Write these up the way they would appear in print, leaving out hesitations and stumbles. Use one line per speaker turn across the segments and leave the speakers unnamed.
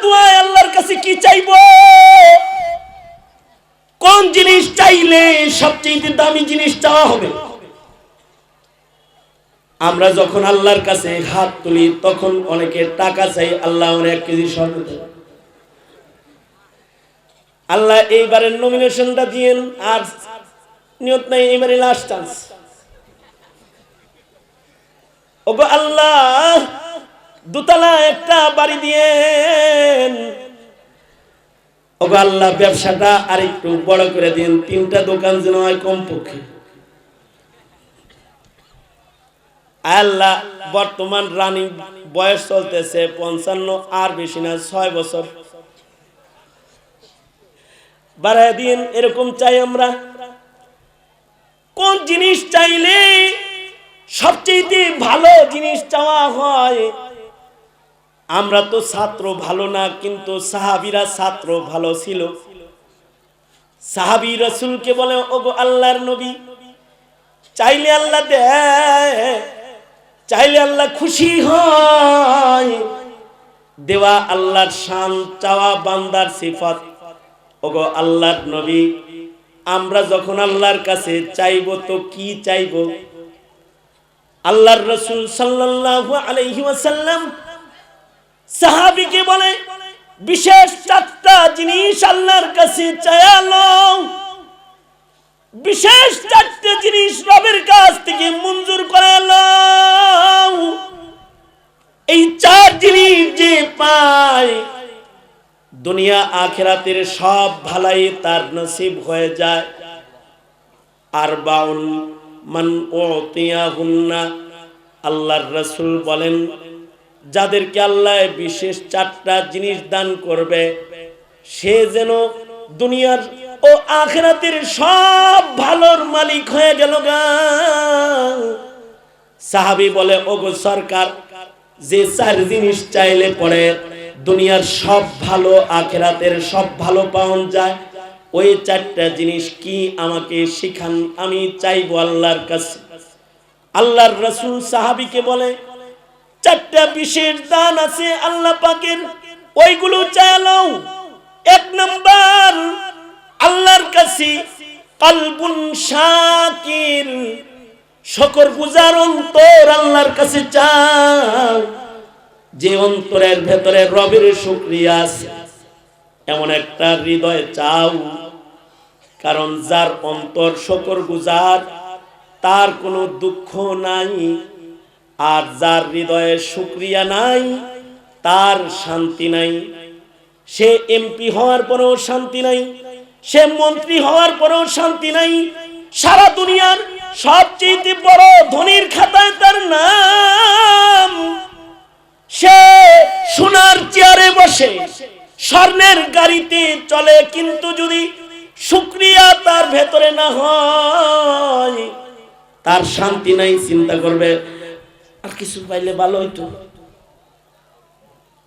দোয়ায় আল্লাহর কাছে কি চাইবো, কোন জিনিস চাইলে সবচেয়ে দামি জিনিস চাওয়া হবে। আমরা যখন আল্লাহর কাছে হাত তুলি তখন অনেকে টাকা চাই, আল্লাহ আমার 1 কেজি স্বর্ণ দেন, আল্লাহ এইবারের নমিনেশনটা দিয়েন, আর নিয়ত নাই এবারে লাস্ট চান্স। ওগো আল্লাহ দোতলা একটা বাড়ি দিয়েন, ওগো আল্লাহ ব্যবসাটা আরেকটু বড় করে দিন, 3টা দোকান যেন হয় কমপক্ষে। আল্লাহ বর্তমান রানিং বয়স চলতেছে 55, আর বেশি না 6 বছর, বাড়ায় দিন। এরকম চাই আমরা। কোন জিনিস চাইলে সবচেয়ে ভালো জিনিস চাওয়া হয়? আমরা তো ছাত্র ভালো না, কিন্তু সাহাবীরা ছাত্র ভালো ছিল। সাহাবী রাসূলকে বলে, ওগো আল্লাহর নবী, চাইলে আল্লাহ দেয়, চাইলে আল্লাহ খুশি হয়। দেওয়া আল্লাহর শান, চাওয়া বান্দার সিফাত। ওগো আল্লাহর নবী, আমরা যখন আল্লাহর কাছে চাইবো তো কি চাইবো? আল্লাহর রাসূল সাল্লাল্লাহু আলাইহি ওয়াসাল্লাম সাহাবীকে বলে, বিশেষ 4টা জিনিস আল্লাহর কাছে চাইলো, বিশেষ 4টে জিনিস রবের কাছ থেকে মঞ্জুর করালো। এই 4 জিনিস যে পায়, দুনিয়া আখিরাতের সব ভালাই তার নসিব হয়ে যায়। আরবাউন মান উতিয়াহুন্না, আল্লাহর রাসূল বলেন, যাদেরকে আল্লাহ বিশেষ 4টা জিনিস দান করবে, সে যেন দুনিয়ার ও আখিরাতের সব ভালোর মালিক হয়ে গেল গা। সাহাবী বলে, ওগো সরকার, যে 4 জিনিস চাইলে পরে দুনিয়ার সব ভালো, আখিরাতের সব ভালো পাওয়া যায়, ওই 4টা জিনিস কি আমাকে শিখান, আমি চাইবো আল্লাহর কাছে। আল্লাহর রাসূল সাহাবীকে বলে, 4টা বিশেষ দান আছে আল্লাহ পাকের, ওইগুলো চাইলো। 1 নাম্বার, আল্লাহর কাছে কলবুন শাকির, শুকরগুজার অন্তর আল্লাহর কাছে চাও। যে অন্তরের ভেতরে রবের শুকরিয়া আছে, এমন একটা হৃদয় চাও। কারণ যার অন্তর শুকরগুজার, তার কোনো দুঃখ নাই। আর যার হৃদয়ে শুকরিয়া নাই, তার শান্তি নাই। সে এমপি হওয়ার পরেও শান্তি নাই, সে মন্ত্রী হওয়ার পরেও শান্তি নাই। সারা দুনিয়ার সবচেয়ে বড় ধনীর খাতায় তার নাম, সে সোনার চেয়ারে বসে, স্বর্ণের গাড়িতে চলে, কিন্তু যদি শুকরিয়া তার ভেতরে না হয়, তার শান্তি নাই। চিন্তা করবে, আর কিছু পাইলে ভালো হইতো।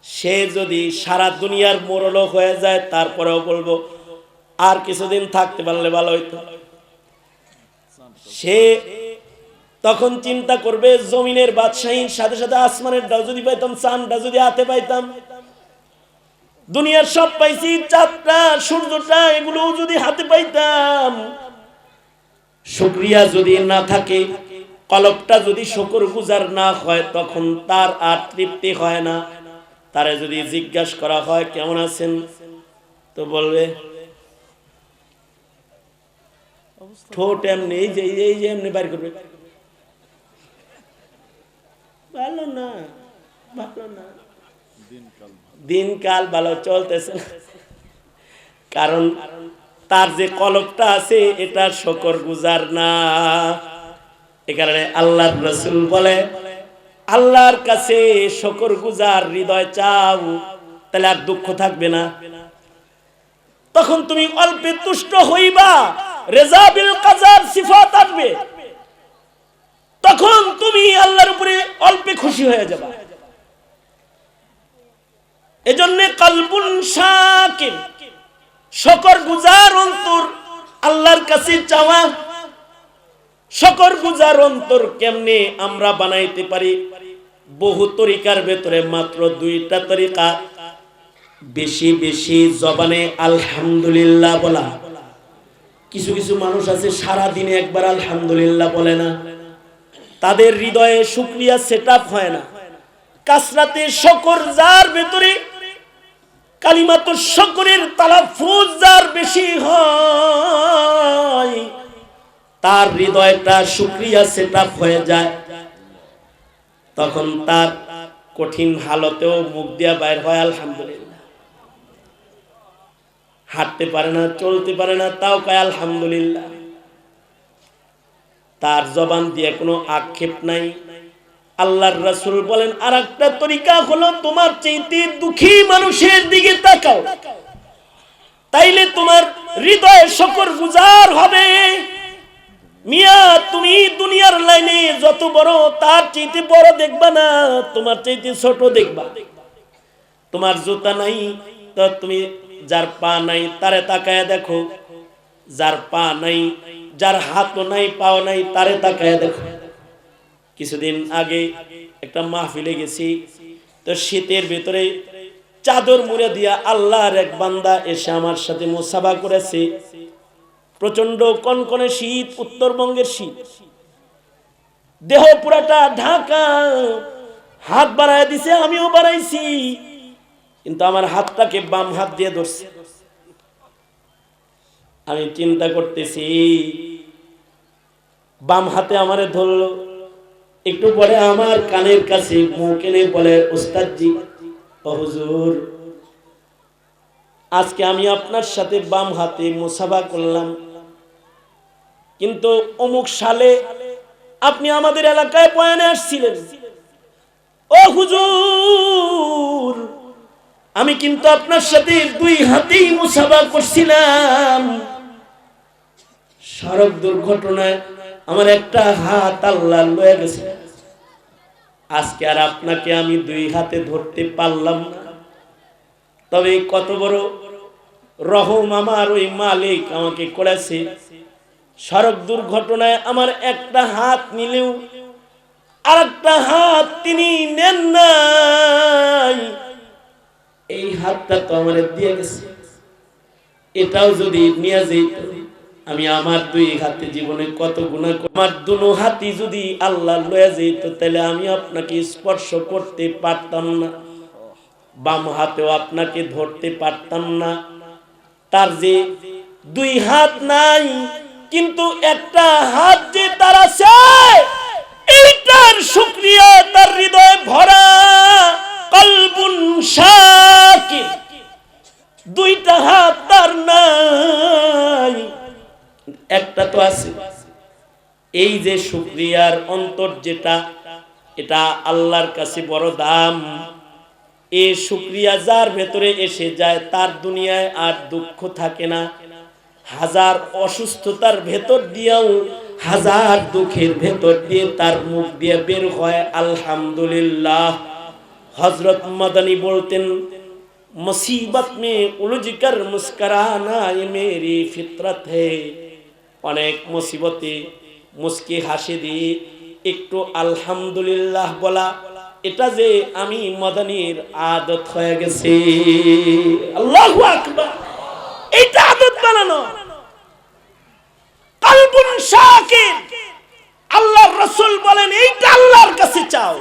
সে যদি সারা দুনিয়ার মোড়লক হয়ে যায়, তারপরেও বলবো আর কিছুদিন থাকতে পারলে ভালো হইতো। সে তখন চিন্তা করবে, জমিনের বাদশাহীর সাথে সাথে আসমানেরটাও যদি পাইতাম, চাঁদটা যদি হাতে পাইতাম, দুনিয়ার সব পাইছি, চাঁদটা সূর্যটা এগুলো যদি হাতে পাইতাম। শুকরিয়া যদি না থাকে, কলবটা যদি শুকরগুজার না হয়, তখন তার আর তৃপ্তি হয় না। তারে যদি জিজ্ঞাসা করা হয় কেমন আছেন, তো বলবে ঠোঁট এমনি, এই যে এমনি বাইর করবে, ভালো না, ভালো না, দিনকাল ভালো চলতেছে না। কারণ তার যে কলবটা আছে, এটা শুকরগুজার না। এ কারণে আল্লাহর রাসূল বলে, আল্লাহর কাছে শুকরগুজার হৃদয় চাও, তাহলে আর দুঃখ থাকবে না। তখন তুমি অল্পে তুষ্ট হইবা, রেজা বিল কাযার সিফাত আসবে, তখন তুমি আল্লাহর উপরে অল্পে খুশি হয়ে যাবা। এজন্য কলবুন শাকির, শুকরগুজার অন্তর আল্লাহর কাছে চাওয়া। শুকরগুজার অন্তর কেমনে আমরা বানাইতে পারি? বহু তরিকার ভেতরে মাত্র 2টা তরিকা। বেশি বেশি জবানে আলহামদুলিল্লাহ বলা। কিছু কিছু মানুষ আছে সারা দিনে একবার আলহামদুলিল্লাহ বলে না, তাদের হৃদয়ে শুকরিয়া সেটআপ হয় না। কাসরাতে শুকর যার ভিতরে কালিমাতুশ শুকরের তালাফুজ যার বেশি হয়, তার হৃদয়টা শুকরিয়া সেটআপ হয়ে যায়। তখন তার কঠিন হালতেও মুখ দিয়া বাইর হয় আলহামদুলিল্লাহ। হাঁটতে পারে না, চলতে পারে না, তাও কয় আলহামদুলিল্লাহ। তার জবান দিয়ে কোনো আক্ষেপ নাই। আল্লাহর রাসূল বলেন আরেকটা তরিকা হলো তোমার চাইতে দুঃখী মানুষের দিকে তাকাও, তাইলে তোমার হৃদয় শুকরগুজার হবে। মিয়া তুমি দুনিয়ার লাইনে যত বড় তার চাইতে বড় দেখবা না, তোমার চাইতে ছোট দেখবা। তোমার জুতা নাই তো তুমি যার পা নাই তারে তাকায়া দেখো, যার পা নাই, যার হাতও নাই পাও নাই তারে তাকায়া দেখো। কিছুদিন আগে একটা মাহফিলে গেছি, তো শীতের ভিতরে চাদর মুড়ে দিয়া আল্লাহর এক বান্দা এসে আমার সাথে মুসাফা করেছে। প্রচন্ড কনকনে শীত, উত্তরবঙ্গের শীত, দেহ পুরাটা ঢাকা। হাত বাড়ায় দিছে, আমিও বাড়াইছি, কিন্তু আমার হাতটাকে বাম হাত দিয়ে ধরছে। আমি চিন্তা করতেছি, বাম হাতে আমারে ধরলো, একটু পরে আমার কানের কাছে মুখ এনে বলে উস্তাদজি ও হুজুর, আজকে আমি আপনার সাথে বাম হাতে মুসাফা করলাম, কিন্তু অমুক সালে আপনি আমাদের এলাকায় বয়ানে আসছিলেন। ও হুজুর, আমি কিন্তু আপনার সাথে দুই হাতেই মুসাফা করছিলাম। সড়ক দুর্ঘটনায় আমার একটা হাত আল্লাহ লয়ে গেছে, আজকে আর আপনাকে আমি দুই হাতে ধরতে পারলাম না। তবে কত বড় রহম আমার ওই মালিক আমাকে করেছে, সড়ক দুর্ঘটনায় আমার একটা হাত নিলেও আর একটা হাত তিনি নেন নাই। এই হাতটা তো আমার দিয়ে গেছে, এটাও যদি নিয়ে যেত, আমি আমার দুই হাতে জীবনে কত গুনাহ, আমার দুনো হাতই যদি আল্লাহ লয়ে যেত, তাহলে আমি আপনাকে স্পর্শ করতে পারতাম না, বাম হাতেও আপনাকে ধরতে পারতাম না। তার যে দুই হাত নাই, কিন্তু একটা হাত যে তার আছে, এইটার শুকরিয়া তার হৃদয়ে ভরা। কলবুন শাকির, দুইটা হাত তার নাই, একটা তো আছে। এই যে শুকরিয়ার অন্তর যেটা, এটা আল্লাহর কাছে বড় দাম। এই শুকরিয়া যার ভেতরে এসে যায়, তার দুনিয়ায় আর দুঃখ থাকে না। হাজার অসুস্থতার ভেতর দিয়েও, হাজার দুঃখের ভেতর দিয়ে তার মুখ দিয়ে বের হয় আলহামদুলিল্লাহ। হযরত মাদানী বলতেন, মুসিবত মে উলঝকর মুস্কুরানা ये मेरी फितरत है। অনেক মুসিবতে মুস্কি হাসি দিয়ে একটু আলহামদুলিল্লাহ বলা, এটা যে আমি মাদানীর আদত হয়ে গেছে। আল্লাহু আকবার, এটা আদত বানানো। কলবুন শাকির, আল্লাহর রাসূল বলেন এইটা আল্লাহর কাছে চাও।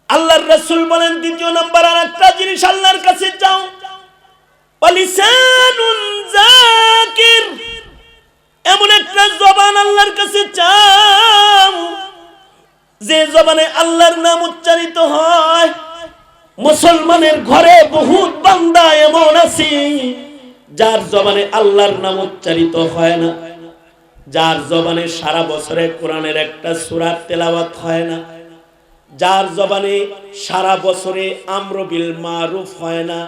আল্লাহর রাসূল বলেন দ্বিতীয় নাম্বার আরেকটা জিনিস আল্লাহর কাছে চাও, ওয়ালিসানুন যাকির, এমন একটা জবান আল্লাহর কাছে চাও যে জবানে আল্লাহর নাম উচ্চারিত হয়। মুসলমানের ঘরে বহুত বান্দা এমন আছে যার জবানে আল্লাহর নাম উচ্চারিত হয় না, যার জবানে সারা বছরে কোরআনের একটা সূরা তেলাওয়াত হয় না, যার জবানে সারা বছরে আমর বিল মারুফ হয় না,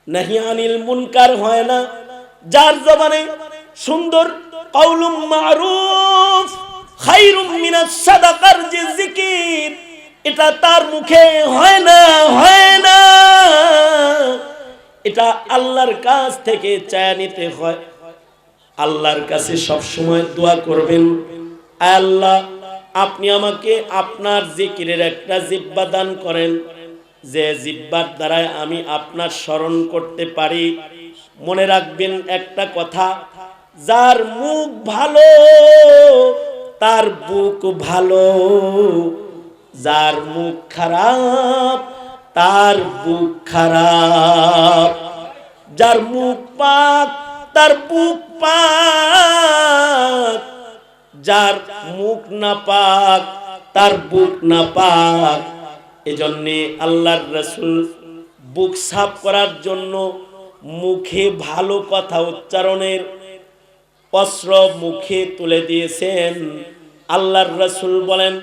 নাহি আনিল মুনকার হয় না, যার জবানে সুন্দর কাউলুম মারুফ খায়রুম মিনাস সাদাকার যে জিকির, এটা তার মুখে হয় না, হয় না। এটা আল্লাহর কাছ থেকে চায় নিতে হয়। আল্লাহর কাছে সব সময় দোয়া করবেন, আয় আল্লাহ, আপনি আমাকে আপনার জিকিরের একটা জিহ্বা দান করেন। যে জিহ্বার দ্বারায় আমি আপনার স্মরণ করতে পারি। মনে রাখবেন একটা কথা, যার মুখ ভালো তার বুক ভালো, যার মুখ খারাপ তার বুক খারাপ, যার মুখ পাক তার বুক পাক, যার মুখ না পাক তার বুক না পাক। এজন্যে আল্লাহর রাসূল বুক সাফ করার জন্য মুখে ভালো কথা উচ্চারণের অস্ত্র মুখে তুলে দিয়েছেন। আল্লাহর রাসূল বলেন,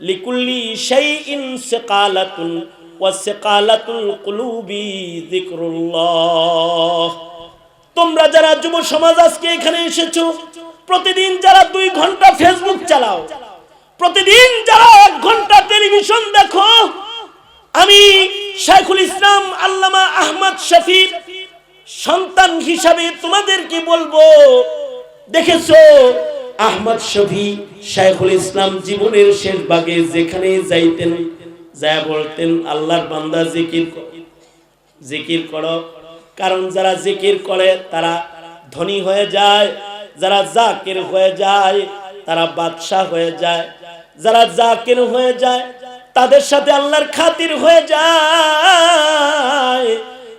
লিকুল্লি শাইইন সিকালাতুন ওয়া সিকালাতুল কুলুবি যিকরুল্লাহ। তোমরা যারা যুব সমাজ আজকে এখানে এসেছো, প্রতিদিন যারা 2 ঘন্টা ফেসবুক চালাও, প্রতিদিন যারা 1 ঘন্টা টেলিভিশন দেখো, আমি শাইখুল ইসলাম আল্লামা আহমদ শফীর সন্তান হিসাবে তোমাদেরকে বলবো, দেখেছো আহমদ শফী শাইখুল ইসলাম জীবনের শেষ ভাগে যেখানে যাইতেন, যা বলতেন আল্লাহর বান্দা জিকির করো। কারণ যারা জিকির করে তারা ধনী হয়ে যায়, যারা জাকির হয়ে যায় তারা বাদশাহ হয়ে যায়, যারা জাকির হয়ে যায় তাদের সাথে আল্লাহর খাতির হয়ে যায়,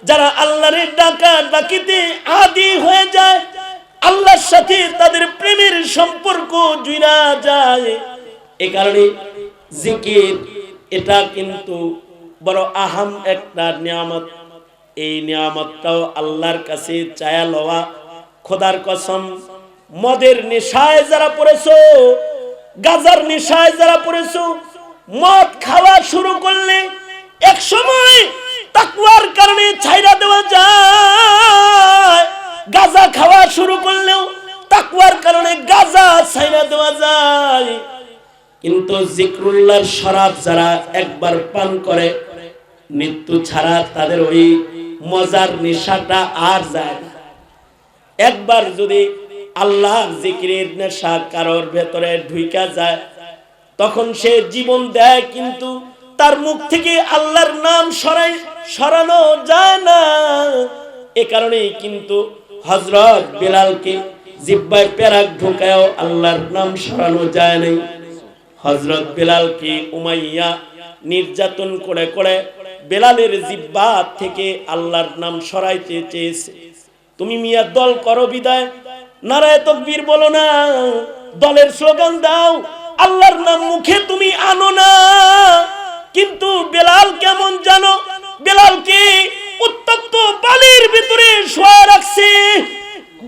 যারা আল্লাহর ডাকা ডাকিতে আদি হয়ে যায় আল্লাহর সাথে তাদের প্রেমের সম্পর্ক জুড়া যায়। এই কারণে জিকির এটা কিন্তু বড় আহাম একটা নিয়ামত। এই নিয়ামতটাও আল্লাহর কাছে চায়া লওয়া। খোদার কসম, মদের নেশায় যারা পড়েছো, গাজার নেশায় যারা পড়েছো, মদ খাওয়া শুরু করলে এক সময় তাকওয়ার কারণে ছাইরা দেওয়া যায়। গাজা খাওয়া শুরু করলেও তাকওয়ার কারণে গাজা ছাইরা দেওয়া যায়। কিন্তু জিকরুল্লাহর শরাব যারা একবার পান করে, মৃত্যু ছাড়া তাদের ওই মজার নেশাটা আর যায় না। একবার যদি আল্লাহর জিকিরের নেশা কারোর ভেতরে ঢুইকা যায়, তখন সে জীবন দেয়, কিন্তু তার মুখ থেকে আল্লাহর নাম সরানো যায় না। এ কারণেই কিন্তু হযরত বেলালকে জিহ্বায় পেরাক ঢুকায়ও আল্লাহর নাম সরানো যায় নাই। হযরত বেলালকে উমাইয়া নির্যাতন করে করে বেলালের জিহ্বা থেকে আল্লাহর নাম সরাইতে চেয়েছে। তুমি মিয়া দল করো বিদায়, নারায়ে তাকবীর বলো না, দলের স্লোগান দাও, আল্লাহর নাম মুখে তুমি আনো না। কিন্তু বেলাল কেমন জানো, বেলালকে উত্তপ্ত বালির ভিতরে শোয়া রাখছে,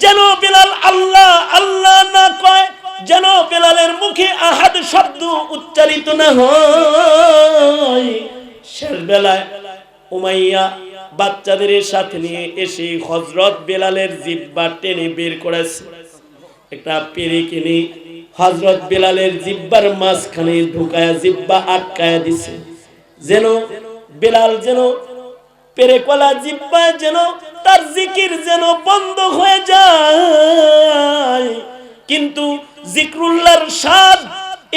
যেন বেলাল আল্লাহ আল্লাহ না কয়, যেন বেলালের মুখে আহাদ শব্দ উচ্চারিত না হয়। শেষ বেলায় উমাইয়া বাচ্চাদের সাথে নিয়ে এসে হযরত বেলালের জিহ্বা টেনে বের করেছে। একটা পেরেক এনে হযরত বেলালের জিহ্বার মাঝখানে ঢুকায়া জিহ্বা আটকায়া দিছে, যেন বেলাল যেন পেরেকওয়ালা জিহ্বা যেন তার জিকির যেন বন্ধ হয়ে যায়। কিন্তু জিকরুল্লাহর স্বাদ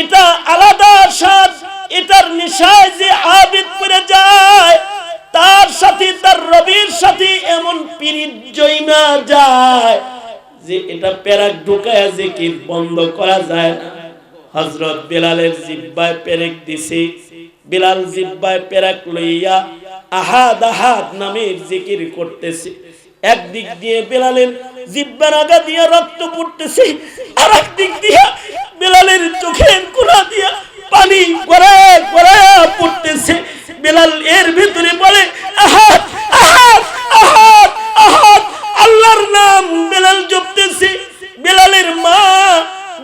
এটা আলাদা স্বাদ, এটার নেশায় যে আবিদ পড়ে যায় তার সাথে তার রবের সাথে এমন পীড়িত জয়না যায় যে এটা পেরাক ঢুকায়া জিকির বন্ধ করা যায় না। হযরত বেলালের জিহ্বায় পেরেক দিছে, বেলাল জিহ্বায় পেরাক লইয়া আহাদ আহাদ নামের জিকির করতেছে। একদিক দিয়ে বেলালের জিহ্বার আগা দিয়া রক্ত পড়তেছে, আর একদিক দিয়া বেলালের চোখের কোণা দিয়া পানি গড়ায় গড়ায় পড়তেছে। বেলাল এর ভিতরে বলে আহাদ আহাদ আহাদ আহাদ, আল্লাহর নাম বেলাল জপতেছে। বেলালের মা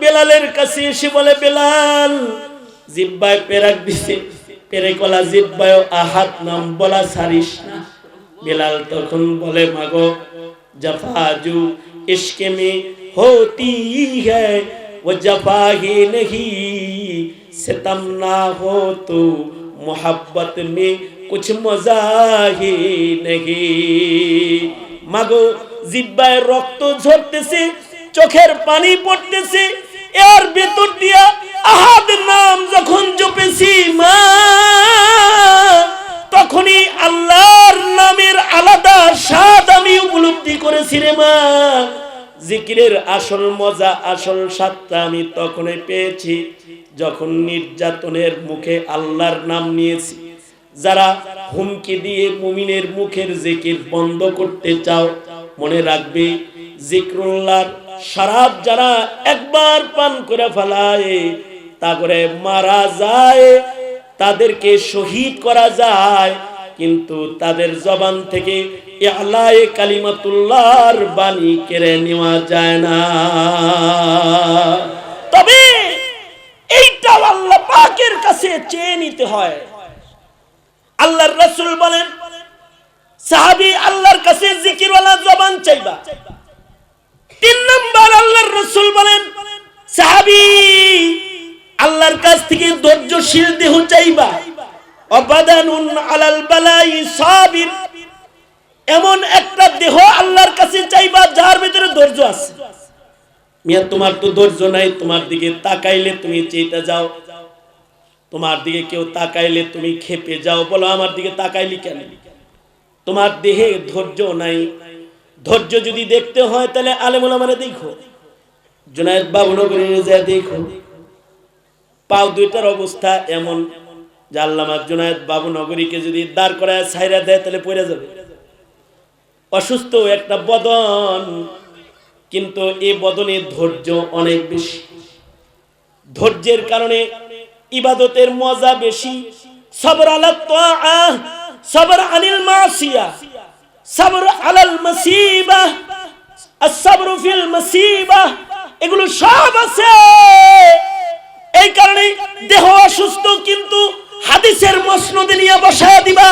বেলালের কাছে এসে বলে, বেলাল জিহ্বায় পেরাক দিছে, পেরেকওয়ালা জিহ্বায় আহাদ নাম বলা ছাড়িস না। বেলাল তখন বলে, মাগো জফাজু ইশকে মে होती है वो जफा ही नहीं, सितम ना हो तो मोहब्बत में कुछ मजा ही नहीं। মাগো জিহ্বায় রক্ত ঝরতেছে, চোখের পানি পড়তেছে, এর ভেতর দিয়া আহাদ নাম যখন জপেছি মা, তখনই বলতেছি রে মা, জিকিরের আসল মজা, আসল স্বাদটা আমি তখনই পেয়েছি যখন নির্যাতনের মুখে আল্লাহর নাম নিয়েছি। যারা হুমকি দিয়ে মুমিনের মুখের জিকির বন্ধ করতে চাও, মনে রাখবে জিকরুল্লাহর শরাব যারা একবার পান করে ফেলায় তা করে মারা যায়, তাদেরকে শহীদ করা যায়, কিন্তু তাদের জবান থেকে ইলায়ে কালিমাতুল্লাহর বাণী কেড়ে নেওয়া যায় না। তবে এইটা আল্লাহ পাকের কাছে চেয়ে নিতে হয়। আল্লাহর রাসূল বলেন, সাহাবী আল্লাহর কাছে জিকিরওয়ালা জবান চাইবা। 3 নাম্বার আল্লাহর রাসূল বলেন, সাহাবী আল্লাহর কাছ থেকে ধৈর্যশীল দেহ চাইবা। অবাদানুন আলাল বালাই সাবির, এমন একটা দেহ আল্লাহর কাছে চাইবা যার ভিতরে ধৈর্য আছে। মিয়া তোমার তো ধৈর্য নাই, তোমার দিকে তাকাইলে তুমি চেতে যাও, তোমার দিকে কেউ তাকাইলে তুমি খেপে যাও, বলো আমার দিকে তাকাইলি কেন? তোমার দেহে ধৈর্য নাই। ধৈর্য যদি দেখতে হয় তাহলে আলেম ওলামারে দেখো, জুনায়েদ বাবুনগরীর যা দেখো, পাও দুইটার অবস্থা এমন যে আল্লামা জুনায়েদ বাবুনগরীকে যদি দাঁড় করায় ছাইরা দেয় তাহলে পড়ে যাবে। অসুস্থ একটা বদন, কিন্তু এই বদনে ধৈর্য অনেক বেশি। ধৈর্যের কারণে ইবাদতের মজা বেশি। সবর আলা তাআ, সবর আনিল মাসিয়া, সবর আলাল মাসিবা, as-sabru fil মাসিবা, এগুলো সব আছে। এই কারণে দেহ অসুস্থ কিন্তু হাদিসের মসনদে নিয়ে বসায় দিবা,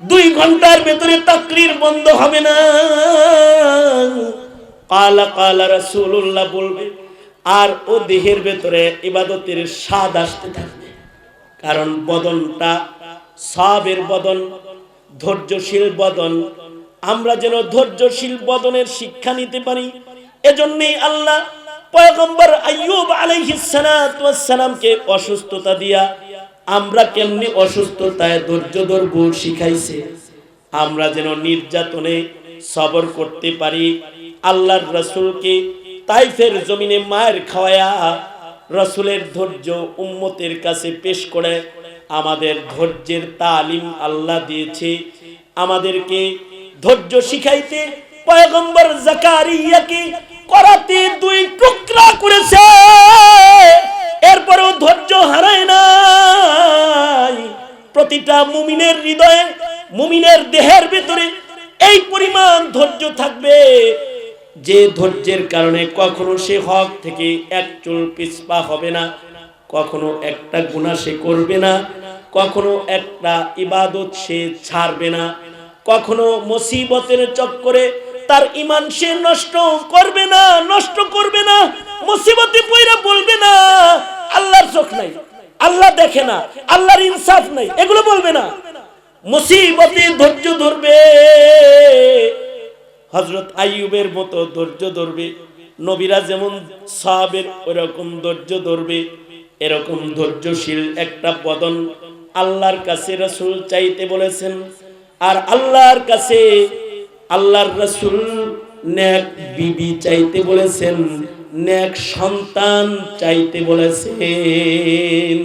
2 ঘন্টার ভেতরে তাকরীর বন্ধ হবে না। কালা কালা রাসূলুল্লাহ বলবে, আর ও দেহের ভেতরে ইবাদতের স্বাদ আসতে থাকবে। কারণ বদনটা সাবের বদন, ধৈর্যশীল বদন। আমরা যেন ধৈর্যশীল বদনের শিক্ষা নিতে পারি। এজন্যই আল্লাহ পয়গম্বর আইয়ুব আলাইহিস সালাতু ওয়াস সালামকে অসুস্থতা দিয়া আমরা কেমনি অসুস্থতায় ধৈর্য ধরব শিখাইছে। আমরা যেন নির্যাতনে সবর করতে পারি। আল্লাহর রাসূলকে তাইফের জমিনে মায়ের খাওয়ায়া রাসূলের ধৈর্য উম্মতের কাছে পেশ করে আমাদের ধৈর্যের তালিম আল্লাহ দিয়েছে। আমাদেরকে ধৈর্য শিখাইতে পয়গম্বর জাকারিয়াকে করাতে 2 টুকরা করেছে, এরপরেও ধৈর্য হারায় নাই। প্রতিটা মুমিনের হৃদয়ে, মুমিনের দেহের ভিতরে এই পরিমাণ ধৈর্য থাকবে যে ধৈর্যের কারণে কখনো সে হক থেকে এক চুল পিছপা হবে না, কখনো একটা গুনাহ সে করবে না, কখনো একটা ইবাদত সে ছাড়বে না, কখনো মুসিবতের চক্করে তার ঈমান সে নষ্ট করবে না, মুসিবতে পইরা বলবে না আল্লাহর চোখ নাই, আল্লাহ দেখে না, আল্লাহর ইনসাফ নাই, এগুলো বলবে না। মুসিবতে ধৈর্য ধরবে, হযরত আইয়ুবের মতো ধৈর্য ধরবে। নবীরা যেমন সাহাবের ওরকম ধৈর্য ধরবে। এরকম ধৈর্যশীল একটা বদন আল্লাহর কাছে রাসূল চাইতে বলেছেন। আর আল্লাহর কাছে আল্লাহর রাসূল নেক বিবি চাইতে বলেছেন, নেক সন্তান চাইতে বলেছেন।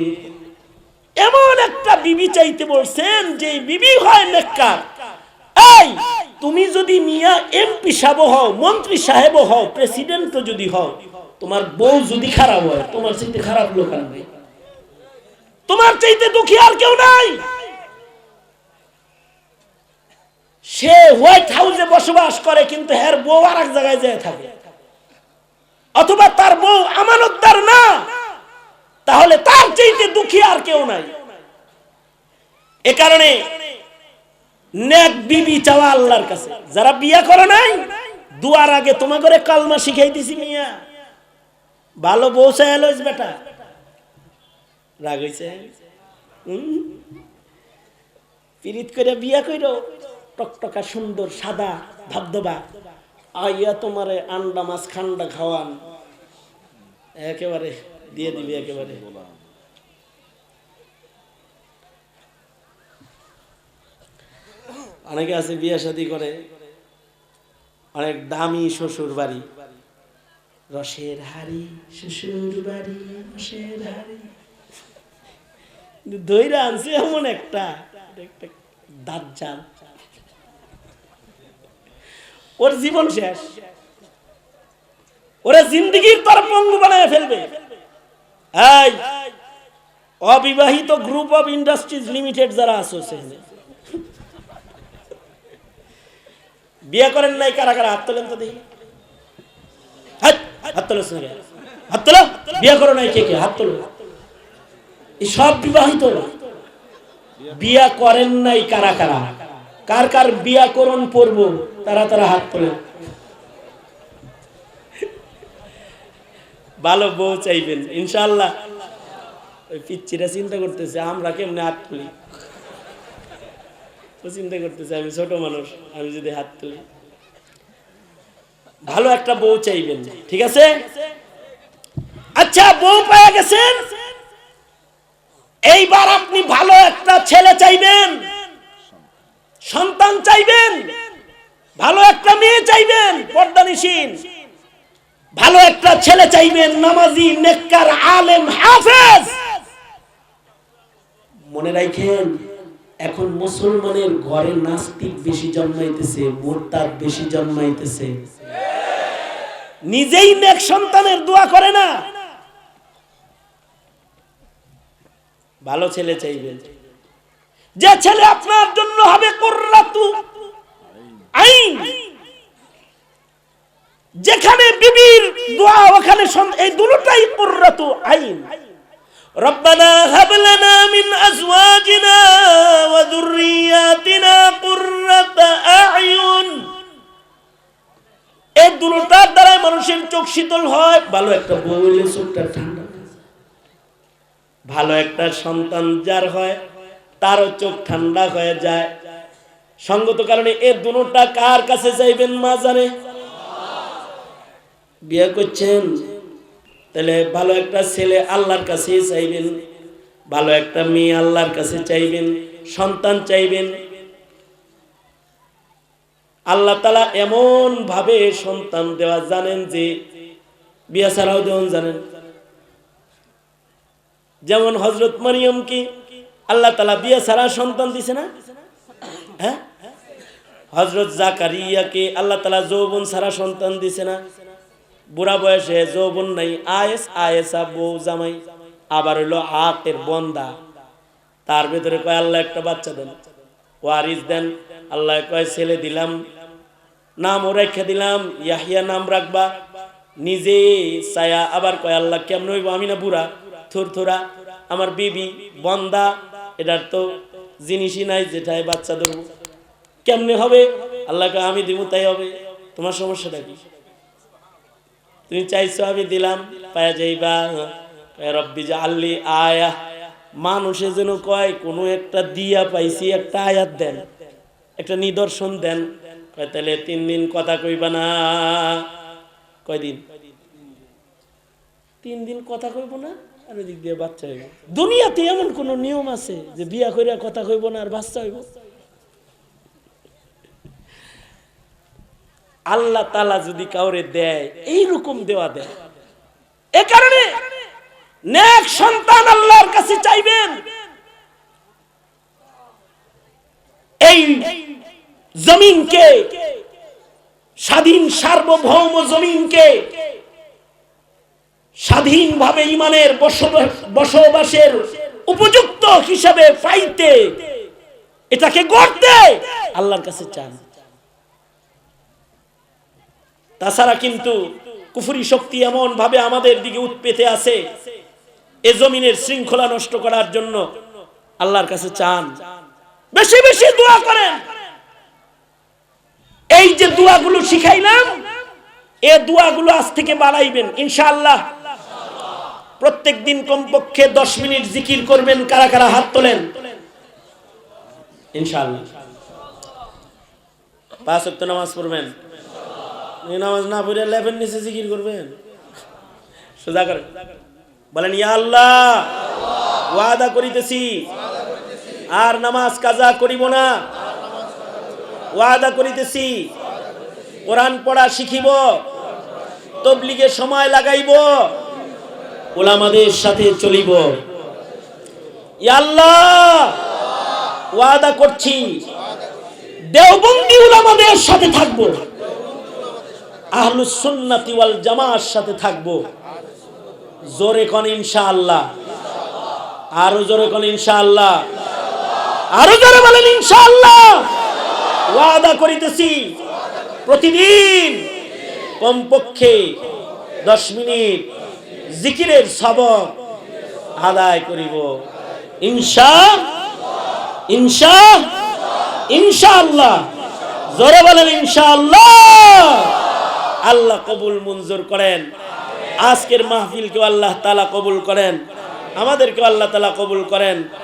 এমন একটা বিবি চাইতে বলছেন যে বিবি হয় নেককার। এই তুমি যদি মিয়া এমপি সাহেব হও, মন্ত্রী সাহেব হও, প্রেসিডেন্টও যদি হও, তোমার বউ যদি খারাপ হয়, তোমার চাইতে খারাপ লোক আর নাই, তোমার চাইতে দুঃখী আর কেউ নাই। সে হোয়াইট হাউসে বসবাস করে কিন্তু এর বউ আর এক জায়গায় যায় থাকে, অথবা তার বউ আমানতদার না, তাহলে তার চাইতে দুঃখী আর কেউ নাই। এ কারণে নেক বিবি চাওয়া আল্লাহর কাছে। যারা বিয়া করে নাই, দুয়ার আগে তোমার করে কালমা শিখাই দিছি মিয়া, ভালো বউ চাই লইস বেটা। রাগ হইছে? পিরিত করে বিয়া কইরো, টকটকা সুন্দর সাদা ধবধবা, আইয়া তোমারে আন্ডা মাছ খান্ডা খাওয়ান, একেবারে দিয়ে দিবি একেবারে। অনেকে আছে বিয়া শাদী করে, অনেক দামি শ্বশুর বাড়ি, রসের হাড়ি শ্বশুর বাড়ি রসের হাড়ি, ধৈরা আনছে এমন একটা দাজ্জাল, ওর জীবন শেষ, ওরা জিন্দগির পর পঙ্গু বানায় ফেলবে। এই অবিবাহিত গ্রুপ অফ ইন্ডাস্ট্রিজ লিমিটেড যারা আছে, বিয়ে করেন নাই কারা কারা হাত তোলেন তো দেখি। হাত তোলো, হাত তোলো। বিয়ে করো নাই কে কে? হাত তোলো। এই সব বিবাহিত, বিয়া করেন নাই কারা কারা? কার কার বিয়া করণ পড়ব তারা তারা হাত তোলে। ভালো বউ চাইবেন ইনশাআল্লাহ। ওই পিচ্চিরা চিন্তা করতেছে আমরা কেমনে হাত তুলি, ও চিন্তা করতেছে আমি ছোট মানুষ, আমি যদি হাত তুলি। ভালো একটা বউ চাইবেন, ঠিক আছে? আচ্ছা, বউ পেয়ে গেছেন, এইবার আপনি ভালো একটা ছেলে চাইবেন, সন্তান চাইবেন, ভালো একটা মেয়ে চাইবেন পর্দানিশীন, ভালো একটা ছেলে চাইবেন নামাজি, নেককার, আলেম, হাফেজ। মনে রাখেন, এখন মুসলমানের ঘরে নাস্তিক বেশি জন্মাইতেছে, মুরতাদ বেশি জন্মাইতেছে। নিজেই নেক সন্তানের দোয়া করে না। ভালো ছেলে চাইবেন, যে ছেলে আপনার জন্য হবে কুররাতু আইন, যেখানে বিবির দোয়া ওখানে এই দুটোটাই কুররাতু আইন। রব্বানা হাব লানা মিন আজওয়াজিনা ওয়া যুররিয়াতিনা কুররাতা আয়ুন। এই দুটোটার দ্বারা মানুষের চোখ শীতল হয়। ভালো একটা বউ হইলে চোখটা ঠান্ডা, ভালো একটা সন্তান যার হয় তারও চোখ ঠান্ডা হয়ে যায়। সঙ্গত কারণে এই দুটোটা কার কাছে চাইবেন মা জানে। বিয়ে করছেন তাহলে ভালো একটা ছেলে আল্লাহর কাছে চাইবেন, ভালো একটা মেয়ে আল্লাহর কাছে চাইবেন, সন্তান চাইবেন। আল্লাহ তাআলা এমন ভাবে সন্তান দেওয়া জানেন যে বিয়ে ছাড়াও দেওয়ান জানেন। যেমন হযরত মারিয়াম কি আল্লাহ তাআলা বিয়ে ছাড়া সন্তান দিছে না? হ্যাঁ। হযরত জাকারিয়াকে আল্লাহ তাআলা যৌবন ছাড়া সন্তান দিছে না? বুড়া বয়সে যৌবন নাই, আয়েশা বউ জামাই, আবার হইলো আকের বন্দা, তার ভিতরে কয় আল্লাহ একটা বাচ্চা দেন, ওয়ারিস দেন। আল্লাহ কয় ছেলে দিলাম, নাম ও রেখে দিলাম, ইয়াহিয়া নাম রাখবা। নিজে ছায়া আবার কয় আল্লাহ কেমন হইব, আমি না বুড়া থুরথুরা, আমার বিবি বন্দা, এটার তো জিনিসই নাই যেটাই বাচ্চা দেবো, কেমনে হবে? আল্লাহ কয় আমি দিব তাই হবে, তোমার সমস্যাটা কি? তুমি চাইছো আমি দিলাম, পায়া যাইবা। রব্বি জাআললি আয়া, মানুষে যেন কয় কোনো একটা দিয়া পাইছি, একটা আয়াত দেন, একটা নিদর্শন দেন। কয় তাহলে 3 দিন কথা কইবা না। কয়দিন? 3 দিন কথা কইব না, আর ওদিক দিয়ে বাচ্চা হইব। দুনিয়াতে এমন কোন নিয়ম আছে যে বিয়া কইরা কথা কইব না আর বাচ্চা হইব? আল্লাহ তাআলা যদি কাউরে দেয় এইরকম দেওয়া দেয়। এ কারণে নেক সন্তান আল্লাহর কাছে চাইবেন। এই জমিনকে, স্বাধীন সার্বভৌম জমিনকে স্বাধীনভাবে ইমানের বসবাসের উপযুক্ত হিসাবে পাইতে, এটাকে গড়তে আল্লাহর কাছে চান। তাছাড়া কিন্তু কুফরি শক্তি এমন ভাবে আমাদের দিকে উৎপেতে আছে, এ জমিনের শৃঙ্খলা নষ্ট করার জন্য আল্লাহর কাছে চান, বেশি বেশি দোয়া করেন। এই যে দোয়াগুলো শিখাইলাম, এই দোয়াগুলো আজ থেকে বাড়াইবেন ইনশাআল্লাহ। প্রত্যেকদিন কমপক্ষে 10 মিনিট জিকির করবেন। কারা কারা হাত তোলেন? ইনশাআল্লাহ 5 ওয়াক্ত নামাজ পড়বেন। নামাজ না পড়ে লেফের নিচে জিকির করবেন। সোজা করেন, বলেন ইয়া আল্লাহ, ওয়াদা করিতেছি আর নামাজ কাজা করিব না। ওয়াদা করিতেছি কোরআন পড়া শিখিব, তাবলীগে সময় লাগাইব, উলামাদের সাথে চলিব। ইয়া আল্লাহ, ওয়াদা করছি দেওবন্দি উলামাদের সাথে থাকব, আহলুস সুন্নাতি ওয়াল জামাআর সাথে থাকব। জোরে কোন ইনশাআল্লাহ, আরো জোরে কোন ইনশাআল্লাহ, আরো জোরে বলেন ইনশাআল্লাহ। ওয়াদা করিতেছি প্রতিদিন কমপক্ষে 10 মিনিট জিকিরের সবক আদায় করিব ইনশাআল্লাহ। জোরে বলেন ইনশাআল্লাহ। আল্লাহ কবুল মঞ্জুর করেন। আজকের মাহফিলকে আল্লাহ তাআলা কবুল করেন, আমাদেরকে আল্লাহ তাআলা কবুল করেন।